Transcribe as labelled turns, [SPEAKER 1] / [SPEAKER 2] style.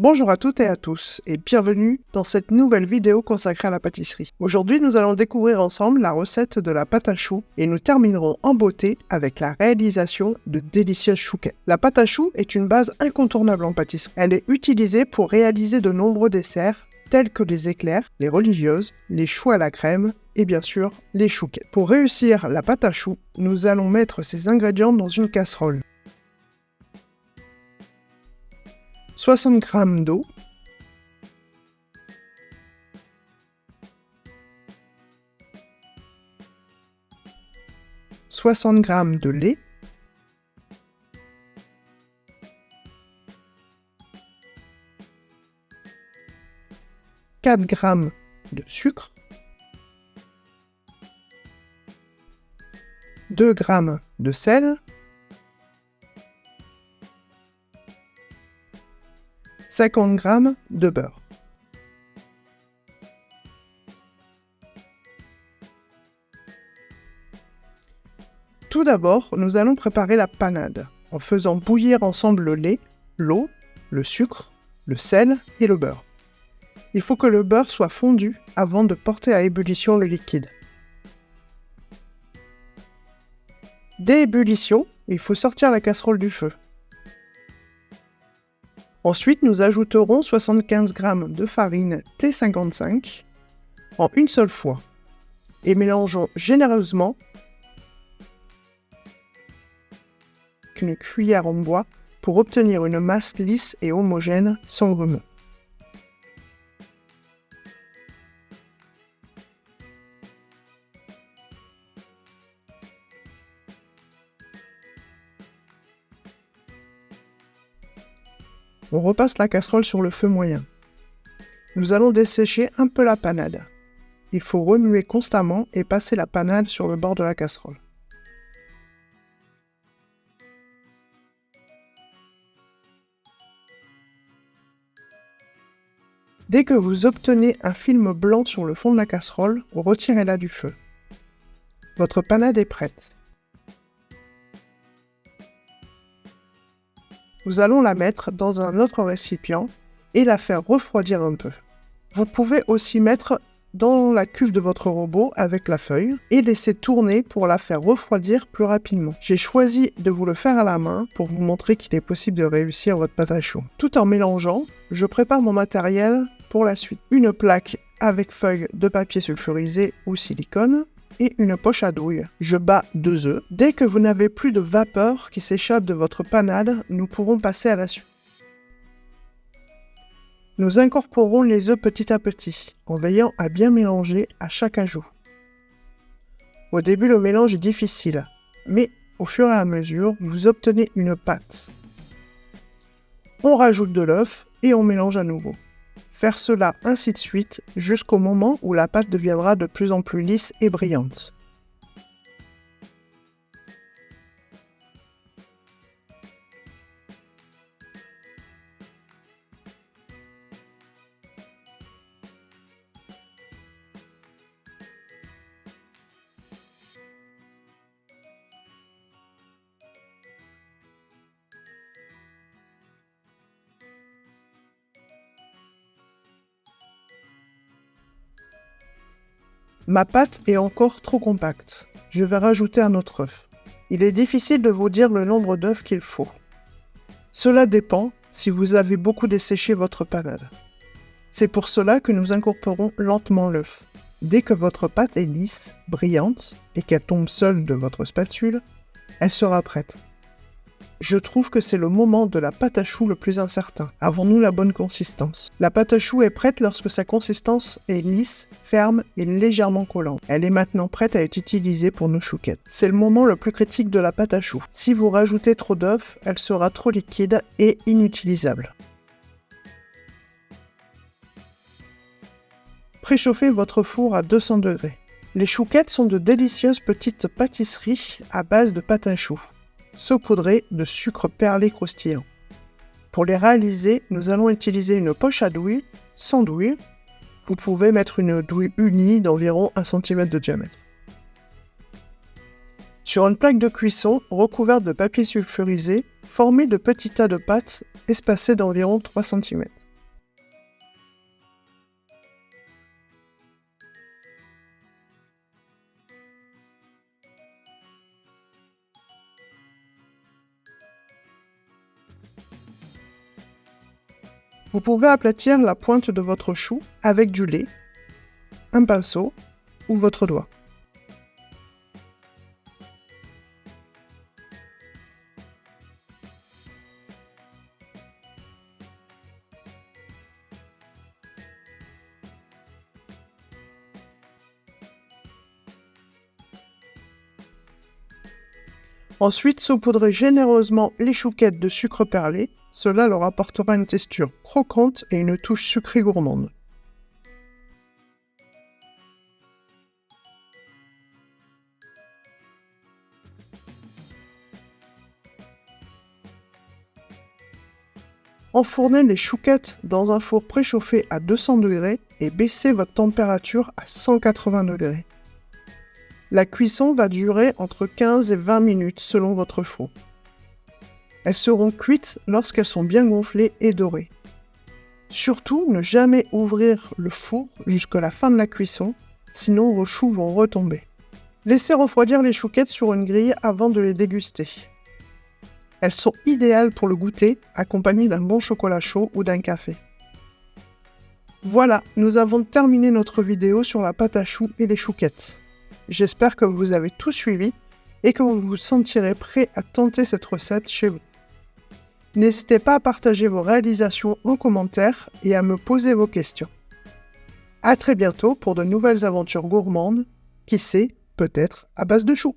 [SPEAKER 1] Bonjour à toutes et à tous et bienvenue dans cette nouvelle vidéo consacrée à la pâtisserie. Aujourd'hui, nous allons découvrir ensemble la recette de la pâte à choux et nous terminerons en beauté avec la réalisation de délicieuses chouquettes. La pâte à choux est une base incontournable en pâtisserie. Elle est utilisée pour réaliser de nombreux desserts tels que les éclairs, les religieuses, les choux à la crème et bien sûr les chouquettes. Pour réussir la pâte à choux, nous allons mettre ces ingrédients dans une casserole. 60 g d'eau, « 60 g de lait, « 4 g de sucre, 2 g de sel, 50 g de beurre. Tout d'abord, nous allons préparer la panade en faisant bouillir ensemble le lait, l'eau, le sucre, le sel et le beurre. Il faut que le beurre soit fondu avant de porter à ébullition le liquide. Dès ébullition, il faut sortir la casserole du feu. Ensuite, nous ajouterons 75 g de farine T55 en une seule fois et mélangeons généreusement avec une cuillère en bois pour obtenir une masse lisse et homogène sans grumeaux. On repasse la casserole sur le feu moyen. Nous allons dessécher un peu la panade. Il faut remuer constamment et passer la panade sur le bord de la casserole. Dès que vous obtenez un film blanc sur le fond de la casserole, retirez-la du feu. Votre panade est prête. Nous allons la mettre dans un autre récipient et la faire refroidir un peu. Vous pouvez aussi mettre dans la cuve de votre robot avec la feuille et laisser tourner pour la faire refroidir plus rapidement. J'ai choisi de vous le faire à la main pour vous montrer qu'il est possible de réussir votre pâte à choux. Tout en mélangeant, je prépare mon matériel pour la suite. Une plaque avec feuille de papier sulfurisé ou silicone et une poche à douille. Je bats 2 œufs. Dès que vous n'avez plus de vapeur qui s'échappe de votre panade, nous pourrons passer à la suite. Nous incorporons les œufs petit à petit, en veillant à bien mélanger à chaque ajout. Au début, le mélange est difficile, mais au fur et à mesure, vous obtenez une pâte. On rajoute de l'œuf et on mélange à nouveau. Faire cela ainsi de suite jusqu'au moment où la pâte deviendra de plus en plus lisse et brillante. Ma pâte est encore trop compacte. Je vais rajouter un autre œuf. Il est difficile de vous dire le nombre d'œufs qu'il faut. Cela dépend si vous avez beaucoup desséché votre panade. C'est pour cela que nous incorporons lentement l'œuf. Dès que votre pâte est lisse, brillante et qu'elle tombe seule de votre spatule, elle sera prête. Je trouve que c'est le moment de la pâte à choux le plus incertain. Avons-nous la bonne consistance? La pâte à choux est prête lorsque sa consistance est lisse, ferme et légèrement collante. Elle est maintenant prête à être utilisée pour nos chouquettes. C'est le moment le plus critique de la pâte à choux. Si vous rajoutez trop d'œufs, elle sera trop liquide et inutilisable. Préchauffez votre four à 200 degrés. Les chouquettes sont de délicieuses petites pâtisseries à base de pâte à choux, saupoudrées de sucre perlé croustillant. Pour les réaliser, nous allons utiliser une poche à douille, sans douille. Vous pouvez mettre une douille unie d'environ 1 cm de diamètre. Sur une plaque de cuisson recouverte de papier sulfurisé, formez de petits tas de pâte espacés d'environ 3 cm. Vous pouvez aplatir la pointe de votre chou avec du lait, un pinceau ou votre doigt. Ensuite, saupoudrez généreusement les chouquettes de sucre perlé, cela leur apportera une texture croquante et une touche sucrée gourmande. Enfournez les chouquettes dans un four préchauffé à 200 degrés et baissez votre température à 180 degrés. La cuisson va durer entre 15 et 20 minutes selon votre four. Elles seront cuites lorsqu'elles sont bien gonflées et dorées. Surtout, ne jamais ouvrir le four jusqu'à la fin de la cuisson, sinon vos choux vont retomber. Laissez refroidir les chouquettes sur une grille avant de les déguster. Elles sont idéales pour le goûter, accompagnées d'un bon chocolat chaud ou d'un café. Voilà, nous avons terminé notre vidéo sur la pâte à choux et les chouquettes. J'espère que vous avez tout suivi et que vous vous sentirez prêt à tenter cette recette chez vous. N'hésitez pas à partager vos réalisations en commentaire et à me poser vos questions. À très bientôt pour de nouvelles aventures gourmandes, qui sait, peut-être à base de choux.